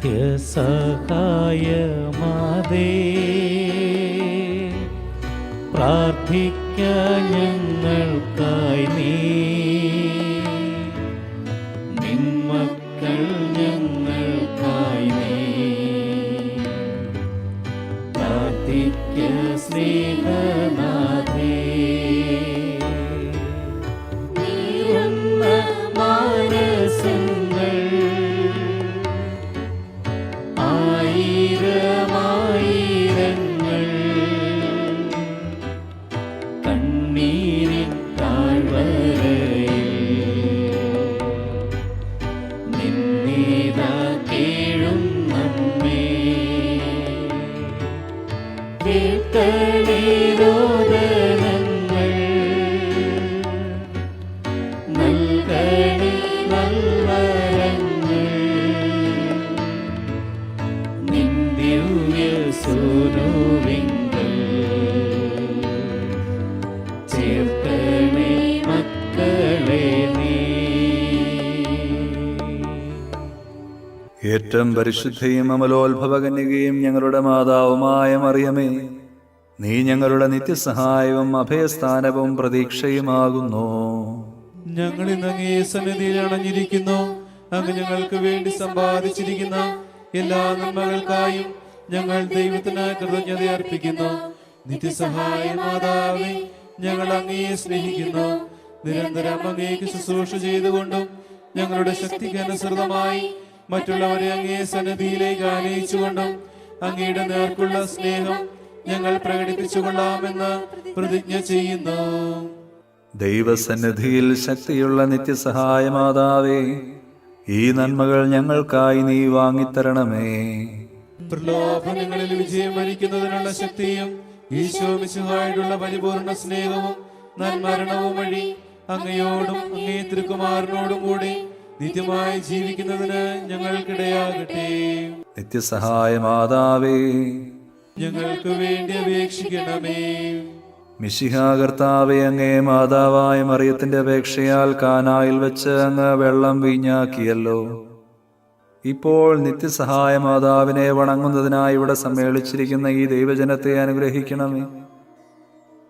നിത്യസഹായമാതേ, പ്രാർത്ഥിക്കാൻ ഞങ്ങൾക്കായി നീ. നിന്മക്കൾ ഞങ്ങൾക്കായി നീ പ്രാർത്ഥിക്ക സ്നേഹനാഥേ. നീറുന്ന മാനസങ്ങൾ ആയിരമായിരങ്ങൾ കണ്ണീരിൻ താഴ്വരയിൽ നിന്നീതാ കേഴും നമ്മേ. കേൾക്കണേ രോദനങ്ങൾ, നൽകണേ നൽവരങ്ങൾ, നിൻ ദിവ്യ സൂനുവിങ്കൽ ചേർക്കണേ മക്കളെ നീ. ഏറ്റവും പരിശുദ്ധയും അമലോത്ഭവകന്യകയും ഞങ്ങളുടെ മാതാവുമായ മറിയമേ, നീ ഞങ്ങളുടെ നിത്യസഹായവും അഭയസ്ഥാനവും പ്രതീക്ഷയുമാകുന്നു. ഞങ്ങൾ ഇന്ന് അങ്ങേ സന്നിധിയിൽ അണഞ്ഞിരിക്കുന്നു. അങ്ങ് ഞങ്ങൾക്ക് വേണ്ടി സമ്പാദിച്ചിരിക്കുന്ന എല്ലാ നന്മകൾക്കായും ഞങ്ങൾ ദൈവത്തിന് കൃതജ്ഞത അർപ്പിക്കുന്നു. നിത്യസഹായ മാതാവേ, ഞങ്ങൾ അങ്ങയെ സ്നേഹിക്കുന്നു. നിരന്തരം അങ്ങേക്ക് ശുശ്രൂഷ ചെയ്തുകൊണ്ടും ഞങ്ങളുടെ ശക്തിക്ക് അനുസൃതമായി മറ്റുള്ളവരെ അങ്ങേ സന്നിധിയിലേക്ക് ആനയിച്ചുകൊണ്ടും അങ്ങയുടെ നേർക്കുള്ള സ്നേഹം ഞങ്ങൾ പ്രകടിപ്പിച്ചുകൊള്ളാമെന്ന് പ്രതിജ്ഞ ചെയ്യുന്നു. ദൈവസന്നിധിയിൽ ശക്തിയുള്ള നിത്യസഹായ മാതാവേ, ഈ നന്മകൾ ഞങ്ങൾക്കായി നീ വാങ്ങിത്തരണമേ. പ്രലോഭനങ്ങളിൽ വിജയം വരിക്കുന്നതിനുള്ള ശക്തിയും ഈശോ മിശിഹായോടുള്ള പരിപൂർണ സ്നേഹവും നന്മരണവും വഴി അങ്ങയോടും അങ്ങേ തിരുക്കുമാരനോടും കൂടി നിത്യമായി ജീവിക്കുന്നതിന് ഞങ്ങൾക്കിടയാകട്ടെ. നിത്യസഹായ മാതാവേ, ഞങ്ങൾക്ക് വേണ്ടി അപേക്ഷിക്കണമേ. മിശിഹാ കർത്താവേ, അങ്ങേ മാതാവായ മറിയത്തിന്റെ അപേക്ഷയാൽ കാനായിൽ വെച്ച് അങ്ങ് വെള്ളം വീഞ്ഞാക്കിയല്ലോ. ഇപ്പോൾ നിത്യസഹായ മാതാവിനെ വണങ്ങുന്നതിനായി ഇവിടെ സമ്മേളിച്ചിരിക്കുന്ന ഈ ദൈവജനത്തെ അനുഗ്രഹിക്കണമേ.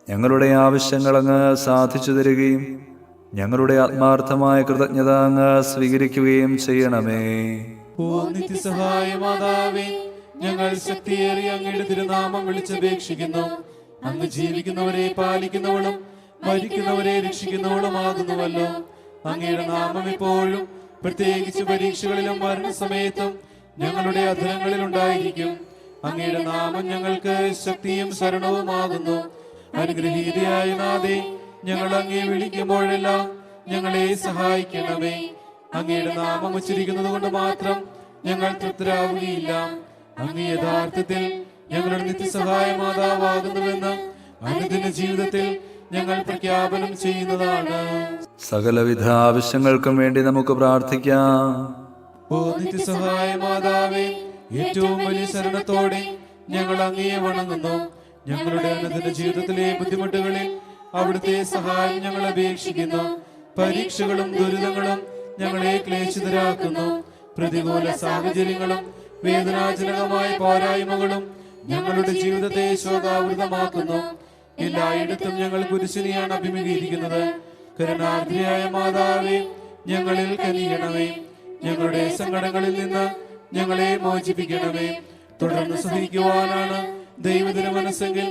ഞങ്ങളുടെ ആവശ്യങ്ങൾ അങ്ങ് സാധിച്ചു തരികയും ഞങ്ങളുടെ ആത്മാർത്ഥമായ കൃതജ്ഞത അങ്ങ് സ്വീകരിക്കുകയും ചെയ്യണമേ. ഓ നിത്യസഹായ മാതാവേ, ഞങ്ങൾ ശക്തിയേറിയ അങ്ങയുടെ തിരുനാമം വിളിച്ചപേക്ഷിക്കുന്നു. അങ്ങ് ജീവിക്കുന്നവരെ പാലിക്കുന്നവളും മരിക്കുന്നവരെ രക്ഷിക്കുന്നവളുമാകുന്നുവല്ലോ. അങ്ങയുടെ നാമം ഇപ്പോഴും പ്രത്യേകിച്ച് പരീക്ഷകളിലും മരണസമയത്തും ഞങ്ങളുടെ അധരങ്ങളിൽ ഉണ്ടായിരിക്കും. അങ്ങയുടെ നാമം ഞങ്ങൾക്ക് ശക്തിയും ശരണവുമാകുന്നു. അനുഗ്രഹീതയായ നാഥേ, ഞങ്ങൾ അങ്ങേ വിളിക്കുമ്പോഴെല്ലാം ഞങ്ങളെ സഹായിക്കണമേ. അങ്ങയുടെ നാമം ഉച്ചരിക്കുന്നത് കൊണ്ട് മാത്രം ഞങ്ങൾ തൃപ്തരാവുകയില്ല. അങ്ങ് യഥാർത്ഥത്തിൽ ഞങ്ങളുടെ നിത്യസഹായ മാതാവാകുന്നുവെന്ന് അനുദിന ജീവിതത്തിൽ ഞങ്ങൾ പ്രഖ്യാപനം ചെയ്യുന്നതാണ്. സകലവിധ ആവശ്യങ്ങൾക്കും വേണ്ടി നമുക്ക് പ്രാർത്ഥിക്കാം. ഓ നിത്യസഹായ മാതാവേ, ഏറ്റവും വലിയ ശരണത്തോടെ ഞങ്ങൾ അങ്ങയെ വണങ്ങുന്നു. ഞങ്ങളുടെ അനുദിന ജീവിതത്തിലെ ബുദ്ധിമുട്ടുകളിൽ അവിടുത്തെ സഹായം ഞങ്ങൾ അപേക്ഷിക്കുന്നു. പരീക്ഷകളും ദുരിതങ്ങളും ഞങ്ങളെ ക്ലേശിതരാക്കുന്നു. പ്രതികൂല സാഹചര്യങ്ങളും വേദനാജനകമായ പോരായ്മകളും ഞങ്ങളുടെ ജീവിതത്തെ ശോകാവൃതമാക്കുന്നു. എല്ലായിടത്തും ഞങ്ങൾ കുരിശിനെയാണ് അഭിമുഖീകരിക്കുന്നത്. കരുണാർദ്രയായ മാതാവേ, ഞങ്ങളിൽ കനിയണമേ. ഞങ്ങളുടെ സങ്കടങ്ങളിൽ നിന്ന് ഞങ്ങളെ മോചിപ്പിക്കണമേ. തുടർന്ന് സഹിക്കുവാനാണ് ദൈവത്തിന് മനസ്സെങ്കിൽ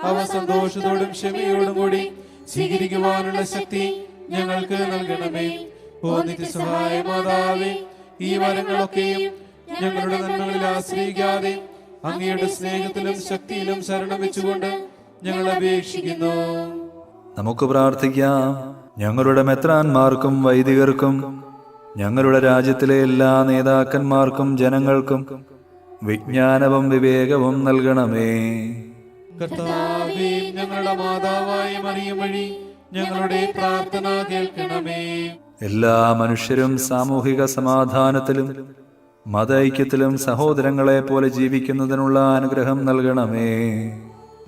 അവ സന്തോഷത്തോടും ക്ഷമയോടും കൂടി സ്വീകരിക്കുവാനുള്ള ശക്തി ഞങ്ങൾക്ക് നൽകണമേ. ഓ നിത്യസഹായ മാതാവേ, ഈ വരങ്ങളൊക്കെയും ഞങ്ങളുടെ നന്മകളിൽ ആശ്രയിക്കാതെ അങ്ങയുടെ സ്നേഹത്തിലും ശക്തിയിലും ശരണം വെച്ചുകൊണ്ട് ഞങ്ങൾ അപേക്ഷിക്കുന്നു. നമുക്ക് പ്രാർത്ഥിക്കാം. ഞങ്ങളുടെ മെത്രാന്മാർക്കും വൈദികർക്കും ഞങ്ങളുടെ രാജ്യത്തിലെ എല്ലാ നേതാക്കന്മാർക്കും ജനങ്ങൾക്കും വിജ്ഞാനവും വിവേകവും നൽകണമേ. കർത്താവേ, ഞങ്ങളുടെ മാതാവായ മറിയം വഴി ഞങ്ങളുടെ പ്രാർത്ഥന കേൾക്കണമേ. എല്ലാ മനുഷ്യരും സാമൂഹിക സമാധാനത്തിലും മതൈക്യത്തിലും സഹോദരങ്ങളെ പോലെ ജീവിക്കുന്നതിനുള്ള അനുഗ്രഹം നൽകണമേ.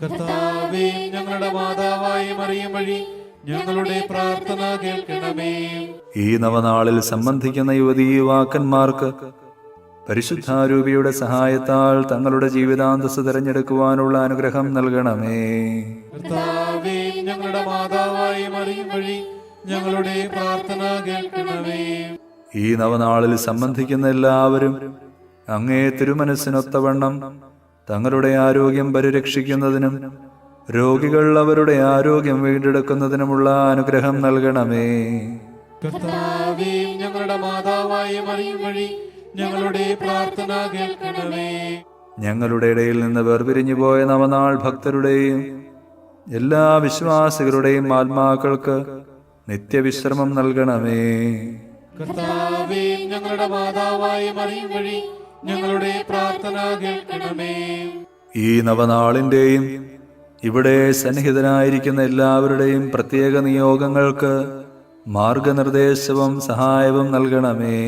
കർത്താവേ, ഞങ്ങളുടെ മാതാവായ മറിയം വഴി ഞങ്ങളുടെ പ്രാർത്ഥന കേൾക്കണമേ. ഈ നവനാളിൽ സംബന്ധിക്കുന്ന യുവതീ യുവാക്കന്മാർക്ക് പരിശുദ്ധാരൂപിയുടെ സഹായത്താൽ തങ്ങളുടെ ജീവിതാന്തസ് തിരഞ്ഞെടുക്കുവാനുള്ള അനുഗ്രഹം നൽകണമേ. കർത്താവേ, ഞങ്ങളുടെ മാതാവായി മറിയം വഴി ഞങ്ങളുടെ പ്രാർത്ഥന കേൾക്കണമേ. ഈ നവനാളിൽ സംബന്ധിക്കുന്ന എല്ലാവരും അങ്ങേ തിരുമനസ്സിനൊത്തവണ്ണം തങ്ങളുടെ ആരോഗ്യം പരിരക്ഷിക്കുന്നതിനും രോഗികൾ അവരുടെ ആരോഗ്യം വീണ്ടെടുക്കുന്നതിനുമുള്ള അനുഗ്രഹം നൽകണമേ. കർത്താവേ, ഞങ്ങളുടെ മാതാവായി മറിയം വഴി ഞങ്ങളുടെ പ്രാർത്ഥന കേൾക്കണമേ. ഞങ്ങളുടെ ഇടയിൽ നിന്ന് വേർപിരിഞ്ഞു പോയ നവനാൾ ഭക്തരുടെയും എല്ലാ വിശ്വാസികളുടെയും ആത്മാക്കൾക്ക് നിത്യവിശ്രമം നൽകണമേ. കർത്താവേ, ഞങ്ങളുടെ മാതാവായി മറിയം വഴി ഞങ്ങളുടെ പ്രാർത്ഥന കേൾക്കണമേ. ഈ നവനാളിന്റെയും ഇവിടെ സന്നിഹിതനായിരിക്കുന്ന എല്ലാവരുടെയും പ്രത്യേക നിയോഗങ്ങൾക്ക് മാർഗനിർദ്ദേശവും സഹായവും നൽകണമേ.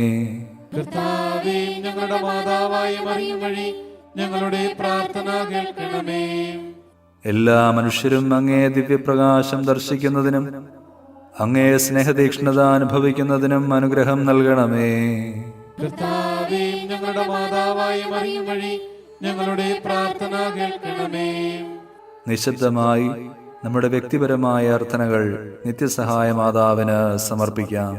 കർത്താവേ, ഞങ്ങളുടെ മാതാവായി മറിയം വഴി ഞങ്ങളുടെ പ്രാർത്ഥന കേൾക്കണമേ. എല്ലാ മനുഷ്യരും അങ്ങേ ദിവ്യപ്രകാശം ദർശിക്കുന്നതിനും അങ്ങേ സ്നേഹതീക്ഷ്ണത അനുഭവിക്കുന്നതിനും അനുഗ്രഹം നൽകണമേ. കർത്താവേ, ഞങ്ങളുടെ മാതാവായി മറിയം വഴി ഞങ്ങളുടെ പ്രാർത്ഥന കേൾക്കണമേ. നിശബ്ദമായി നമ്മുടെ വ്യക്തിപരമായ അർത്ഥനകൾ നിത്യസഹായ മാതാവിന് സമർപ്പിക്കാം.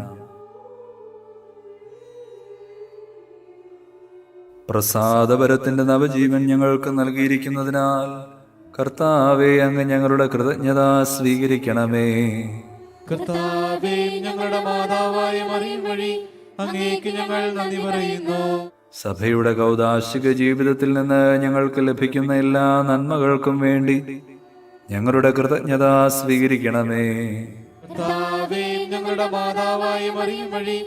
പ്രസാദപരത്തിന്റെ നവജീവൻ ഞങ്ങൾക്ക് നൽകിയിരിക്കുന്നതിനാൽ കർത്താവേ, അങ്ങ് ഞങ്ങളുടെ കൃതജ്ഞത സ്വീകരിക്കണമേ. കർത്താവേ, ഞങ്ങളുടെ മാതാവായ മറിയം വഴി അങ്ങേക്ക് ഞങ്ങൾ നന്ദി പറയുന്നു. സഭയുടെ കൗദാശിക ജീവിതത്തിൽ നിന്ന് ഞങ്ങൾക്ക് ലഭിക്കുന്ന എല്ലാ നന്മകൾക്കും വേണ്ടി ഞങ്ങളുടെ കൃതജ്ഞത സ്വീകരിക്കണമേ. കർത്താവേ, ഞങ്ങളുടെ മാതാവായ മറിയം വഴി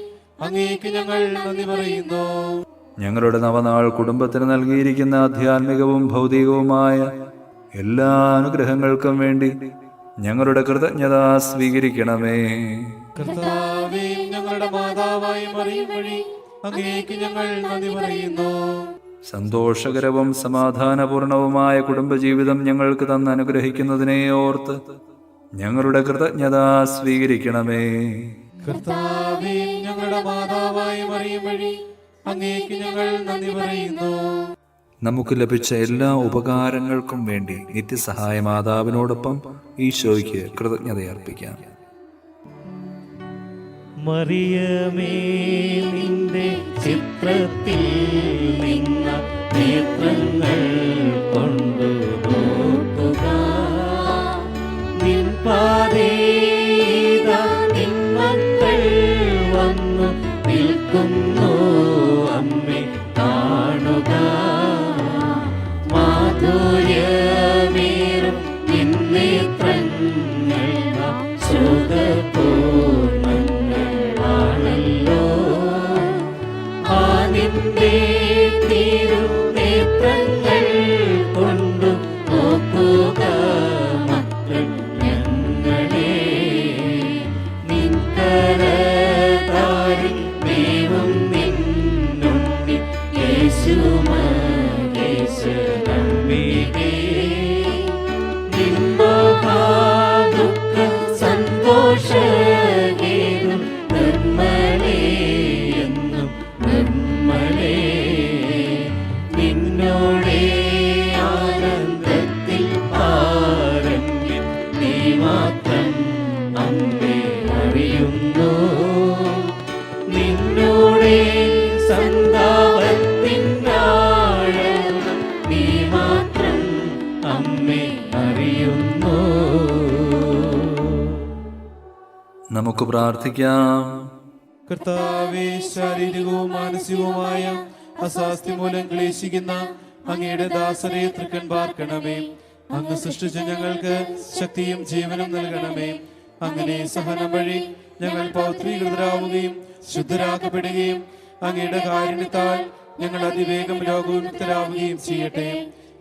അങ്ങേക്ക് ഞങ്ങൾ നന്ദി പറയുന്നു. ഞങ്ങളുടെ നവനാൾ കുടുംബത്തിന് നൽകിയിരിക്കുന്ന ആധ്യാത്മികവും ഭൗതികവുമായ എല്ലാ അനുഗ്രഹങ്ങൾക്കും വേണ്ടി ഞങ്ങളുടെ കൃതജ്ഞത സ്വീകരിക്കണമേ. കർത്താവേ, ഞങ്ങളുടെ മാതാവായ മറിയം വഴി അങ്ങേക്ക് ഞങ്ങൾ നന്ദി പറയുന്നു. സന്തോഷകരവും സമാധാനപൂർണവുമായ കുടുംബജീവിതം ഞങ്ങൾക്ക് തന്ന് അനുഗ്രഹിക്കുന്നതിനെ ഓർത്ത് ഞങ്ങളുടെ കൃതജ്ഞത സ്വീകരിക്കണമേ. കർത്താവേ, ഞങ്ങളുടെ മാതാവായ മറിയം വഴി അങ്ങേക്ക് ഞങ്ങൾ നന്ദി പറയുന്നു. നമുക്ക് ലഭിച്ച എല്ലാ ഉപകാരങ്ങൾക്കും വേണ്ടി നിത്യസഹായ മാതാവിനോടൊപ്പം ഈശോയ്ക്ക് കൃതജ്ഞതയർപ്പിക്കാം. മറിയമേ, നിന്റെ ചിത്രത്തിൽ നിന്ന നേത്രങ്ങൾ കൊണ്ടു നോക്കുക. നിൻ പാതേതാ നിൻ മക്കൾ വന്നു നിൽക്കുന്നു. അമ്മേ, കാണുക. മാധുര്യമേറും നിൻ നേത്രങ്ങൾ സുഖപൂർണ്ണങ്ങളാണല്ലോ. ആ നിന്റെ തിരുനേത്രങ്ങൾ കൊണ്ടു നോക്കുക മക്കൾ ഞങ്ങളെ. നിൻ കരതാരിൽ ദൈവം നിന്നുണ്ടി യേശു മഹേശ്വരംബികേ. നിൻ മഹാദുഃഖ സന്തോഷഗീതം നിർമ്മലേ എന്നും നിർമ്മലേ. നിന്നോടെ ആനന്ദത്തിൽ പാരമ്യം നീ മാത്രം അമ്മേ അറിയുന്നു. നിന്നോടെ സന്താപത്തിനാഴം നീ മാത്രം അമ്മേ അറിയുന്നു. നമുക്ക് പ്രാർത്ഥിക്കാം. കർത്താവേ, ശാരീരികവും മാനസികവുമായ അസ്വാസ്ഥ്യം മൂലം ക്ലേശിക്കുന്ന അങ്ങയുടെ ദാസരെ തൃക്കൺ പാർക്കണമേ. അങ്ങ് സൃഷ്ടിച്ച ഞങ്ങൾക്ക് ശക്തിയും ജീവനും നൽകണമേ. അങ്ങനെ സഹനം വഴി ഞങ്ങൾ പൗത്രീകൃതരാവുകയും ശുദ്ധരാക്കപ്പെടുകയും അങ്ങയുടെ കാരുണ്യത്താൽ ഞങ്ങൾ അതിവേഗം രോഗവിമുക്തരാവുകയും ചെയ്യട്ടെ.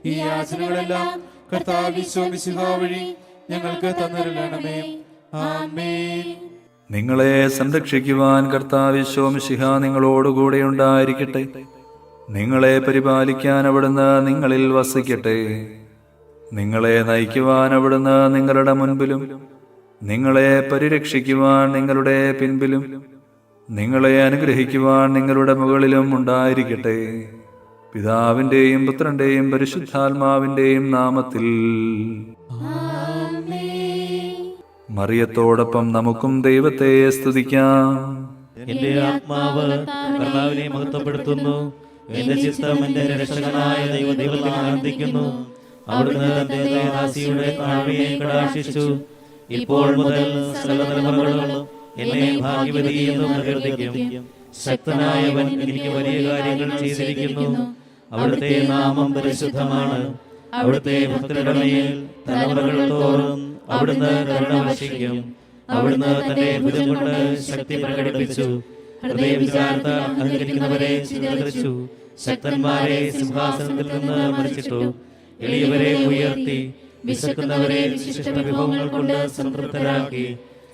ഈ യാചനകളെല്ലാം കർത്താവ് ഈശോ മിശിഹാ വഴി ഞങ്ങൾക്ക് തന്നിരളണമേ. ആമേൻ. നിങ്ങളെ സംരക്ഷിക്കുവാൻ കർത്താവ് ഈശോ മിശിഹ നിങ്ങളോടുകൂടെ ഉണ്ടായിരിക്കട്ടെ. നിങ്ങളെ പരിപാലിക്കാൻ അവിടുന്ന് നിങ്ങളിൽ വസിക്കട്ടെ. നിങ്ങളെ നയിക്കുവാൻ അവിടുന്ന് നിങ്ങളുടെ മുൻപിലും നിങ്ങളെ പരിരക്ഷിക്കുവാൻ നിങ്ങളുടെ പിൻപിലും നിങ്ങളെ അനുഗ്രഹിക്കുവാൻ നിങ്ങളുടെ മുകളിലും ഉണ്ടായിരിക്കട്ടെ. പിതാവിൻ്റെയും പുത്രൻ്റെയും പരിശുദ്ധാത്മാവിൻ്റെയും നാമത്തിൽ. മറിയത്തോടൊപ്പം നമുക്കും ദൈവത്തെ സ്തുതിക്കാം. എന്റെ ആത്മാവ് കർത്താവിനെ മഹത്വപ്പെടുത്തുന്നു. എന്റെ ചിത്തം എന്റെ രക്ഷകനായ ദൈവത്തിൽ ആനന്ദിക്കുന്നു. അവിടുന്ന് തന്റെ ദാസിയുടെ താഴ്മയെ കടാക്ഷിച്ചു. ഇപ്പോൾ മുതൽ സകല തലമുറകളും എന്നെ ഭാഗ്യവതി എന്ന് പ്രകീർത്തിക്കും. ശക്തനായവൻ എനിക്ക് വലിയ കാര്യങ്ങൾ ചെയ്തിരിക്കുന്നു. അവിടുത്തെ നാമം പരിശുദ്ധമാണ്. അവിടുത്തെ ഭക്തരുടെ മേൽ തലമുറകൾ തോറും അവിടുന്ന് കരുണ വർഷിക്കും. അവിടുന്ന് തന്റെ ഭുജം കൊണ്ട് ശക്തി പ്രകടിപ്പിച്ചു. ഹൃദയവിചാരത്താൽ അഹങ്കരിക്കുന്നവരെ ചിതറിച്ചു. ശക്തന്മാരെ സിംഹാസനത്തിൽ നിന്ന് മറിച്ചിട്ടു. എളിയവരെ ഉയർത്തി. വിശക്കുന്നവരെ വിശിഷ്ട വിഭവങ്ങൾ കൊണ്ട് സംതൃപ്തരാക്കി.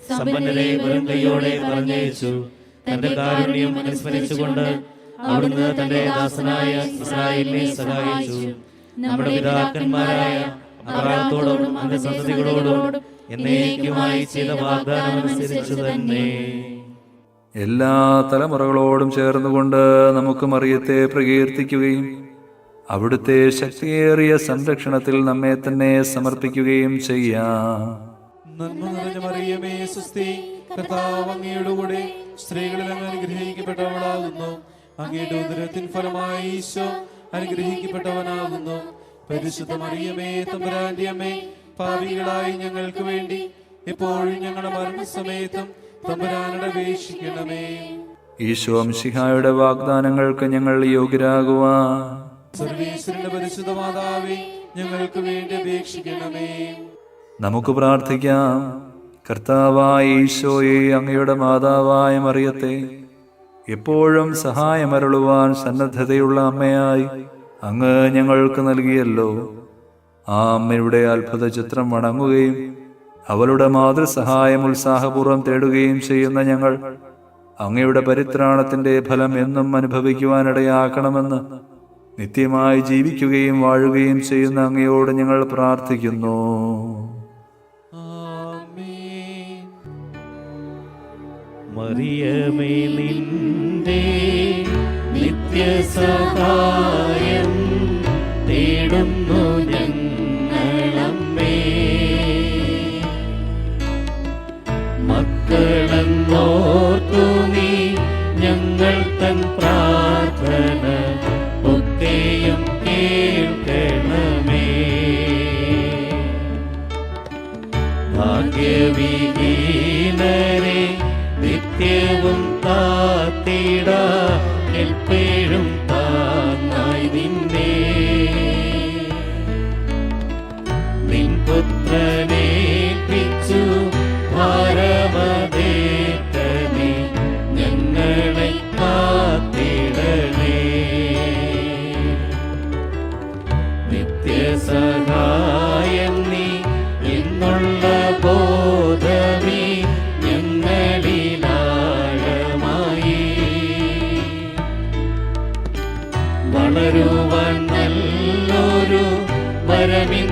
സമ്പന്നരെ വെറും കൈയോടെ പറഞ്ഞയച്ചു. തന്റെ കാരുണ്യം അനുസ്മരിച്ചുകൊണ്ട് അവിടുന്ന് തന്റെ ദാസനായ ഇസ്രായേലിനെ സഹായിച്ചു. നമ്മുടെ പിതാക്കന്മാരായ അബ്രാഹത്തോടും അവന്റെ സന്തതികളോടും എന്നേക്കുമായി ചെയ്ത വാഗ്ദാനം അനുസരിച്ചു തന്നെ. എല്ലാ തലമുറകളോടും ചേർന്നുകൊണ്ട് നമുക്ക് മറിയത്തെ പ്രകീർത്തിക്കുകയും അവിടുത്തെ ശക്തിയേറിയ സംരക്ഷണത്തിൽ നമ്മെ തന്നെ സമർപ്പിക്കുകയും ചെയ്യാം. നന്മ നിറഞ്ഞ മറിയമേ സ്വസ്തി, കർത്താവ് അങ്ങയുടെ കൂടെ സ്ത്രീകളിൽ അങ്ങ് അനുഗ്രഹിക്കപ്പെട്ടവളാകുന്നു. അങ്ങയുടെ ഉദരത്തിൻ ഫലമായി ഈശോ അനുഗ്രഹിക്കപ്പെട്ടവനാകുന്നു. പരിശുദ്ധ മറിയമേ തമ്പുരാന്റെ അമ്മേ, പാപികളായി ഞങ്ങൾക്ക് വേണ്ടി എപ്പോഴും ഞങ്ങളുടെ മരണസമയത്തും തമ്പുരാനോട് അപേക്ഷിക്കണമേ. ഈശോ മിശിഹായുടെ വാഗ്ദാനങ്ങൾക്ക് ഞങ്ങൾ യോഗ്യരാകുവാൻ സർവീശ്വരന്റെ പരിശുദ്ധ മാതാവേ, ഞങ്ങൾക്ക് വേണ്ടി അപേക്ഷിക്കണമേ. നമുക്ക് പ്രാർത്ഥിക്കാം. കർത്താവായ ഈശോയെ, അങ്ങയുടെ മാതാവായ മറിയത്തെ എപ്പോഴും സഹായമരുളുവാൻ സന്നദ്ധതയുള്ള അമ്മയായി അങ്ങ് ഞങ്ങൾക്ക് നൽകിയല്ലോ. ആ അമ്മയുടെ അത്ഭുത ചിത്രം വണങ്ങുകയും അവളുടെ മാതൃസഹായം ഉത്സാഹപൂർവ്വം തേടുകയും ചെയ്യുന്ന ഞങ്ങൾ അങ്ങയുടെ പരിത്രാണത്തിന്റെ ഫലം എന്നും അനുഭവിക്കുവാനിടയാക്കണമെന്ന് നിത്യമായി ജീവിക്കുകയും വാഴുകയും ചെയ്യുന്ന അങ്ങയോട് ഞങ്ങൾ പ്രാർത്ഥിക്കുന്നു. മറിയമേ, നിന്റെ നിത്യസഹായം തേടുന്നു ഞങ്ങളമ്മേ. മക്കളെന്നോർത്തു നീ ഞങ്ങൾ തൻ പ്രാർത്ഥന ഒക്കെയും കേൾക്കണമേ. ഭാഗ്യവിഹീനരെ നിത്യവും താത്തിട എപ്പോഴും താങ്ങായി നിന്നെ. നിൻ പുത്രനേൽപ്പിച്ചു ഭാരമതേറ്റനെ ഞങ്ങളെ കാത്തിടണേ. നിത്യസഹായം നീ എന്നുള്ള ബോധമേ ഞങ്ങളിലാഴമായി വളരുവാൻ നല്ലൊരു വരമിൻ